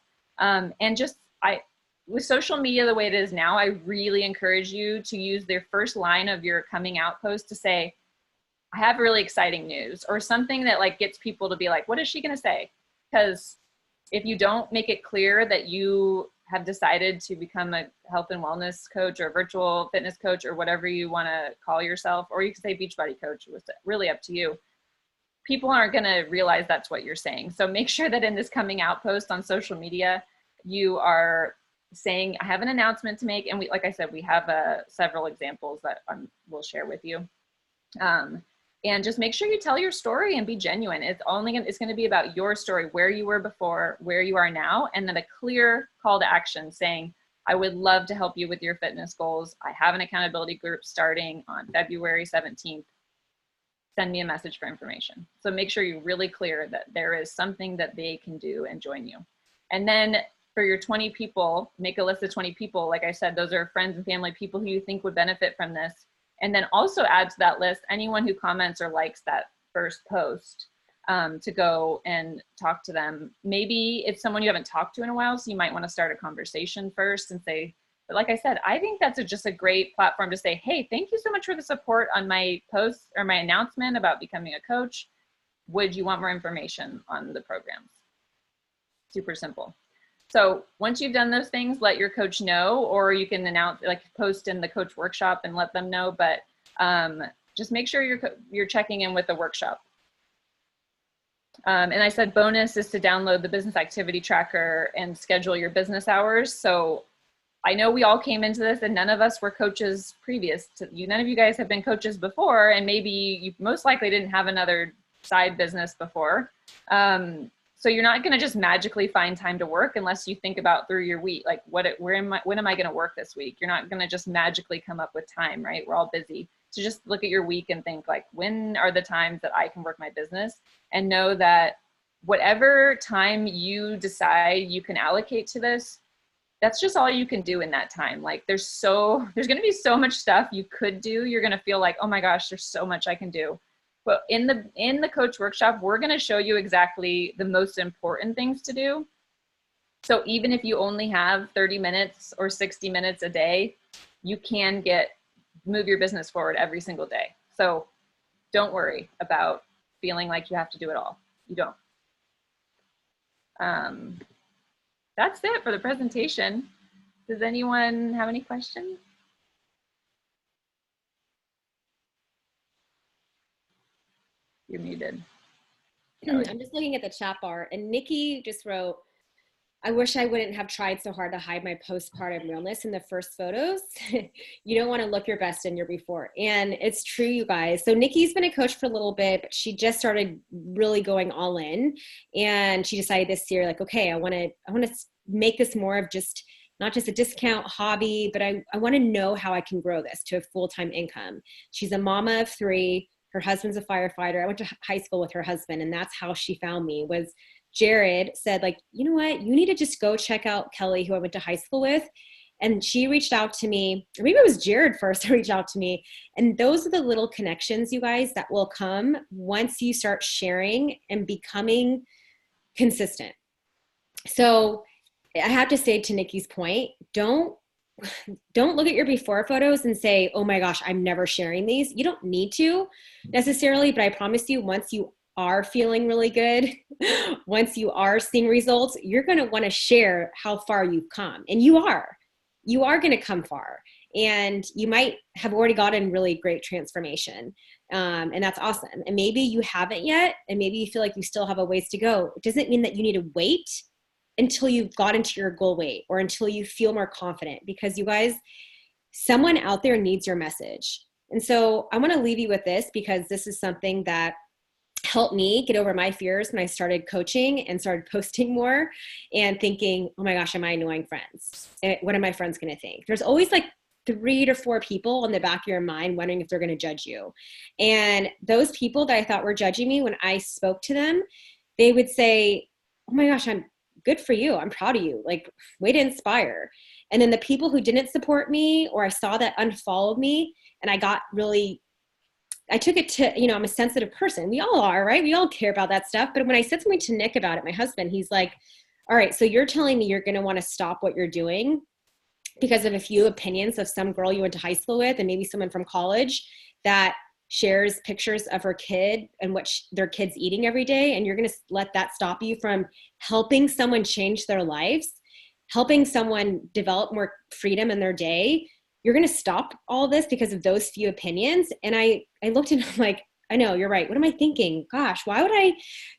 With social media the way it is now, I really encourage you to use their first line of your coming out post to say, I have really exciting news, or something that like gets people to be like, what is she going to say? Because if you don't make it clear that you have decided to become a health and wellness coach or a virtual fitness coach or whatever you want to call yourself, or you can say Beachbody coach, it's really up to you. People aren't going to realize that's what you're saying. So make sure that in this coming out post on social media, you are saying, I have an announcement to make. And like I said, we have several examples that we'll share with you. And just make sure you tell your story and be genuine. It's going to be about your story, where you were before, where you are now, and then a clear call to action saying, I would love to help you with your fitness goals. I have an accountability group starting on February 17th. Send me a message for information. So make sure you're really clear that there is something that they can do and join you. And then for your 20 people, make a list of 20 people. Like I said, those are friends and family, people who you think would benefit from this. And then also add to that list anyone who comments or likes that first post, to go and talk to them. Maybe it's someone you haven't talked to in a while, so you might want to start a conversation first and say, but like I said, I think that's just a great platform to say, hey, thank you so much for the support on my post or my announcement about becoming a coach. Would you want more information on the programs? Super simple. So once you've done those things, let your coach know, or you can announce, like post in the coach workshop and let them know, but just make sure you're checking in with the workshop. And I said bonus is to download the business activity tracker and schedule your business hours. So I know we all came into this and none of us were coaches previous to you. None of you guys have been coaches before, and maybe you most likely didn't have another side business before. So you're not going to just magically find time to work unless you think about through your week, like when am I going to work this week? You're not going to just magically come up with time, right? We're all busy. So just look at your week and think like, when are the times that I can work my business? And know that whatever time you decide you can allocate to this, that's just all you can do in that time. Like there's going to be so much stuff you could do. You're going to feel like, oh my gosh, there's so much I can do. But in the coach workshop, we're going to show you exactly the most important things to do. So even if you only have 30 minutes or 60 minutes a day, you can move your business forward every single day. So don't worry about feeling like you have to do it all. You don't. That's it for the presentation. Does anyone have any questions? You're muted. I'm just looking at the chat bar, and Nikki just wrote, I wish I wouldn't have tried so hard to hide my postpartum realness in the first photos. You don't want to look your best in your before. And it's true, you guys. So Nikki's been a coach for a little bit, but she just started really going all in. And she decided this year, like, okay, I want to make this more of just not just a discount hobby, but I want to know how I can grow this to a full-time income. She's a mama of 3. Her husband's a firefighter. I went to high school with her husband, and that's how she found me. Was Jared said, like, you know what, you need to just go check out Kelly, who I went to high school with. And she reached out to me, or maybe it was Jared first to reach out to me. And those are the little connections, you guys, that will come once you start sharing and becoming consistent. So I have to say, to Nikki's point, don't look at your before photos and say, oh my gosh, I'm never sharing these. You don't need to necessarily, but I promise you, once you are feeling really good, once you are seeing results, you're going to want to share how far you've come. And you are going to come far. And you might have already gotten really great transformation. And that's awesome. And maybe you haven't yet, and maybe you feel like you still have a ways to go. It doesn't mean that you need to wait until you've got into your goal weight or until you feel more confident, because you guys, someone out there needs your message. And so I want to leave you with this, because this is something that helped me get over my fears when I started coaching and started posting more and thinking, oh my gosh, am I annoying friends? What are my friends going to think? There's always like 3 to 4 people in the back of your mind wondering if they're going to judge you. And those people that I thought were judging me, when I spoke to them, they would say, oh my gosh, I'm good for you. I'm proud of you. Like, way to inspire. And then the people who didn't support me, or I saw that unfollowed me, and I took it to, I'm a sensitive person. We all are, right? We all care about that stuff. But when I said something to Nick about it, my husband, he's like, all right, so you're telling me you're going to want to stop what you're doing because of a few opinions of some girl you went to high school with, and maybe someone from college that shares pictures of her kid and what their kid's eating every day. And you're going to let that stop you from helping someone change their lives, helping someone develop more freedom in their day. You're going to stop all this because of those few opinions. And I looked at him like, I know, you're right. What am I thinking? Gosh, why would I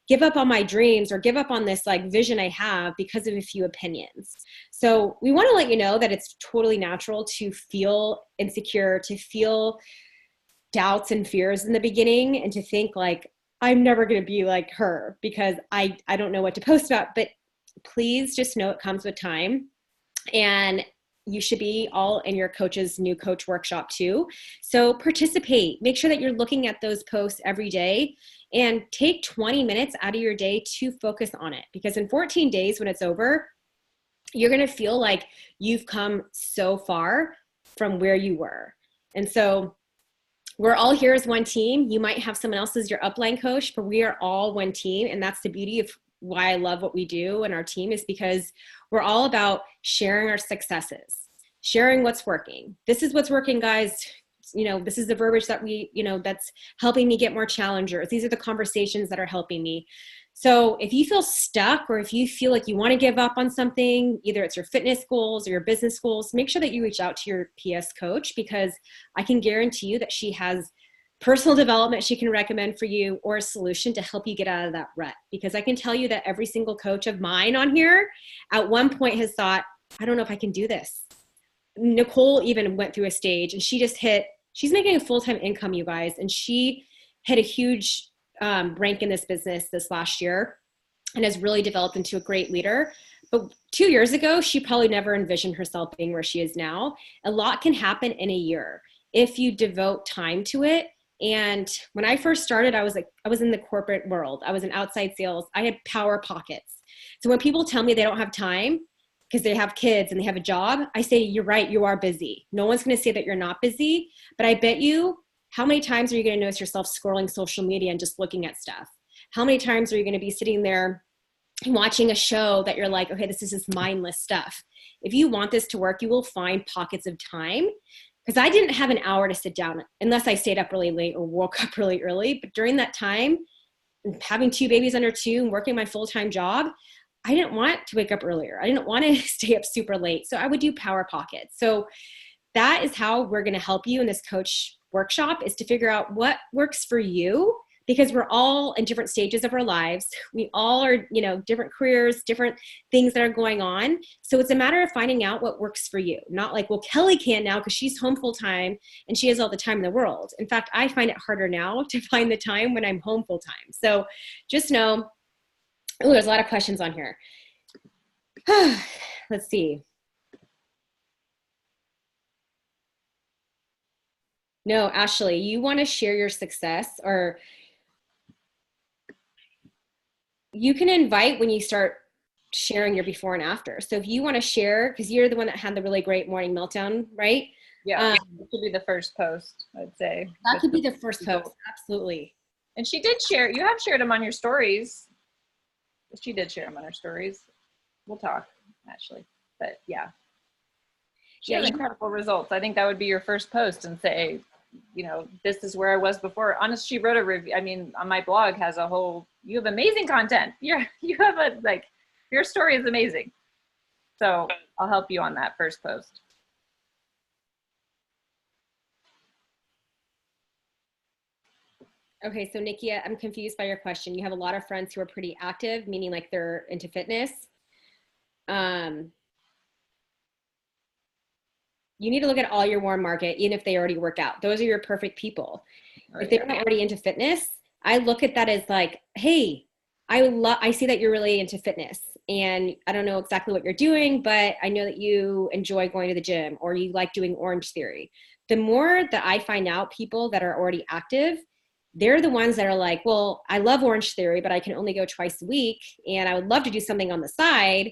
give up on my dreams or give up on this like vision I have because of a few opinions? So we want to let you know that it's totally natural to feel insecure, to feel doubts and fears in the beginning, and to think like, I'm never going to be like her because I don't know what to post about. But please just know it comes with time, and you should be all in your coach's new coach workshop too. So participate, make sure that you're looking at those posts every day, and take 20 minutes out of your day to focus on it. Because in 14 days, when it's over, you're going to feel like you've come so far from where you were. And so we're all here as one team. You might have someone else as your upline coach, but we are all one team. And that's the beauty of why I love what we do and our team, is because we're all about sharing our successes, sharing what's working. This is what's working, guys. This is the verbiage that that's helping me get more challengers. These are the conversations that are helping me. So if you feel stuck, or if you feel like you want to give up on something, either it's your fitness goals or your business goals, make sure that you reach out to your PS coach, because I can guarantee you that she has personal development she can recommend for you, or a solution to help you get out of that rut. Because I can tell you that every single coach of mine on here at one point has thought, I don't know if I can do this. Nicole even went through a stage, and she's making a full-time income, you guys. And she hit a huge rank in this business this last year and has really developed into a great leader. But 2 years ago, she probably never envisioned herself being where she is now. A lot can happen in a year if you devote time to it. And when I first started, I was in the corporate world. I was in outside sales. I had power pockets. So when people tell me they don't have time because they have kids and they have a job, I say, you're right, you are busy. No one's going to say that you're not busy, but I bet you, how many times are you going to notice yourself scrolling social media and just looking at stuff? How many times are you going to be sitting there watching a show that you're like, okay, this is just mindless stuff? If you want this to work, you will find pockets of time. Because I didn't have an hour to sit down unless I stayed up really late or woke up really early. But during that time, having 2 babies under 2 and working my full-time job, I didn't want to wake up earlier. I didn't want to stay up super late. So I would do power pockets. So that is how we're going to help you in this coach workshop, is to figure out what works for you because we're all in different stages of our lives. We all are, you know, different careers, different things that are going on. So it's a matter of finding out what works for you. Not like, well, Kelly can now because she's home full time and she has all the time in the world. In fact, I find it harder now to find the time when I'm home full time. So just know, oh, there's a lot of questions on here. Let's see. No, Ashley, you want to share your success, or you can invite when you start sharing your before and after. So if you want to share, because you're the one that had the really great morning meltdown, right? Yeah, it could be the first post, I'd say. That could be the first post, absolutely. And she did share, you have shared them on your stories. She did share them on her stories. We'll talk, actually. But yeah. She has incredible results. I think that would be your first post and say, you know, this is where I was before. Honestly, she wrote a review. I mean, on my blog has a whole, you have amazing content. You have a, like, your story is amazing. So I'll help you on that first post. Okay, so Nikia, I'm confused by your question. You have a lot of friends who are pretty active, meaning like they're into fitness. You need to look at all your warm market, even if they already work out. Those are your perfect people. If they're not already into fitness, I look at that as like, hey, I see that you're really into fitness, and I don't know exactly what you're doing, but I know that you enjoy going to the gym or you like doing Orange Theory. The more that I find out people that are already active, they're the ones that are like, well, I love Orange Theory, but I can only go twice a week, and I would love to do something on the side.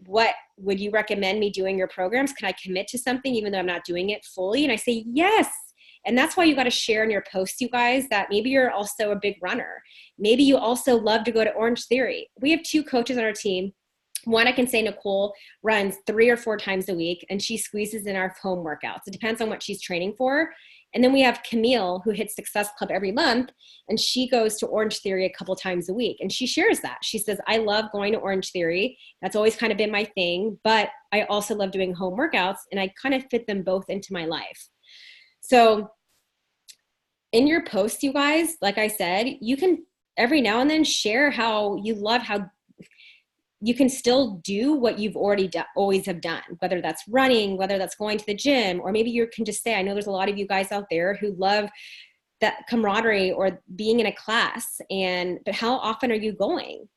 What would you recommend me doing your programs? Can I commit to something even though I'm not doing it fully? And I say, yes. And that's why you got to share in your posts, you guys, that maybe you're also a big runner. Maybe you also love to go to Orange Theory. We have 2 coaches on our team. One, I can say Nicole runs 3 or 4 times a week, and she squeezes in our home workouts. It depends on what she's training for. And then we have Camille, who hits Success Club every month, and she goes to Orange Theory a couple times a week. And she shares that. She says, I love going to Orange Theory. That's always kind of been my thing, but I also love doing home workouts, and I kind of fit them both into my life. So in your posts, you guys, like I said, you can every now and then share how you love how you can still do what you've already always have done, whether that's running, whether that's going to the gym, or maybe you can just say, I know there's a lot of you guys out there who love that camaraderie or being in a class, but how often are you going?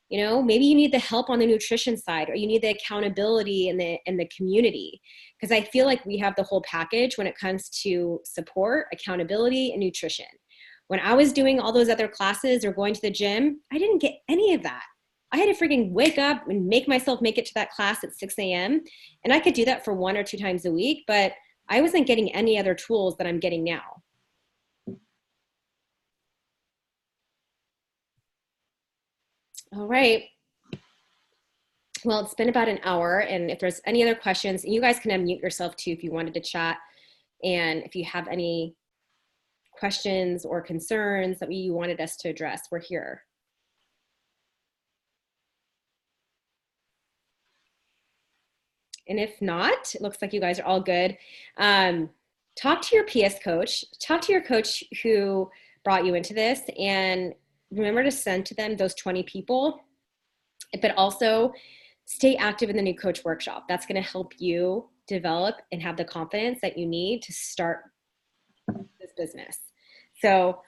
You know, maybe you need the help on the nutrition side, or you need the accountability in the community. Because I feel like we have the whole package when it comes to support, accountability, and nutrition. When I was doing all those other classes or going to the gym, I didn't get any of that. I had to freaking wake up and make myself make it to that class at 6 a.m. And I could do that for 1 or 2 times a week, but I wasn't getting any other tools that I'm getting now. All right. Well, it's been about an hour, and if there's any other questions, you guys can unmute yourself too if you wanted to chat. And if you have any questions or concerns that you wanted us to address, we're here. And if not, it looks like you guys are all good. Talk to your PS coach, talk to your coach who brought you into this, and remember to send to them those 20 people, but also stay active in the new coach workshop. That's going to help you develop and have the confidence that you need to start this business. So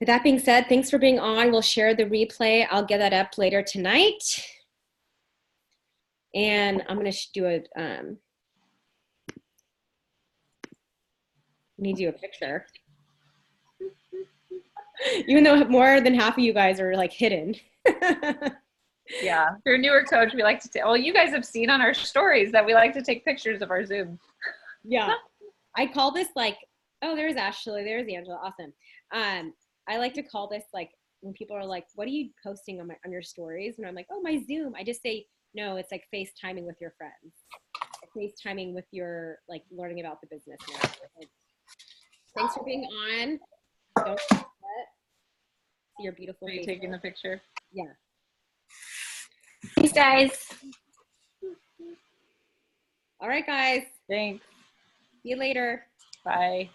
with that being said, thanks for being on. We'll share the replay. I'll get that up later tonight. And I'm going to do need to do a picture. Even though more than half of you guys are like hidden. Yeah, if you're a newer coach, we like to well, you guys have seen on our stories that we like to take pictures of our Zoom. Yeah, I call this like, oh, there's Ashley, there's Angela, awesome. I like to call this like when people are like, what are you posting on your stories? And I'm like, oh, my Zoom. I just say, no, it's like FaceTiming with your friends. FaceTiming with your, like, learning about the business now. Thanks for being on. Don't forget. See your beautiful face. Are you taking the picture? Yeah. Thanks, guys. All right, guys. Thanks. See you later. Bye.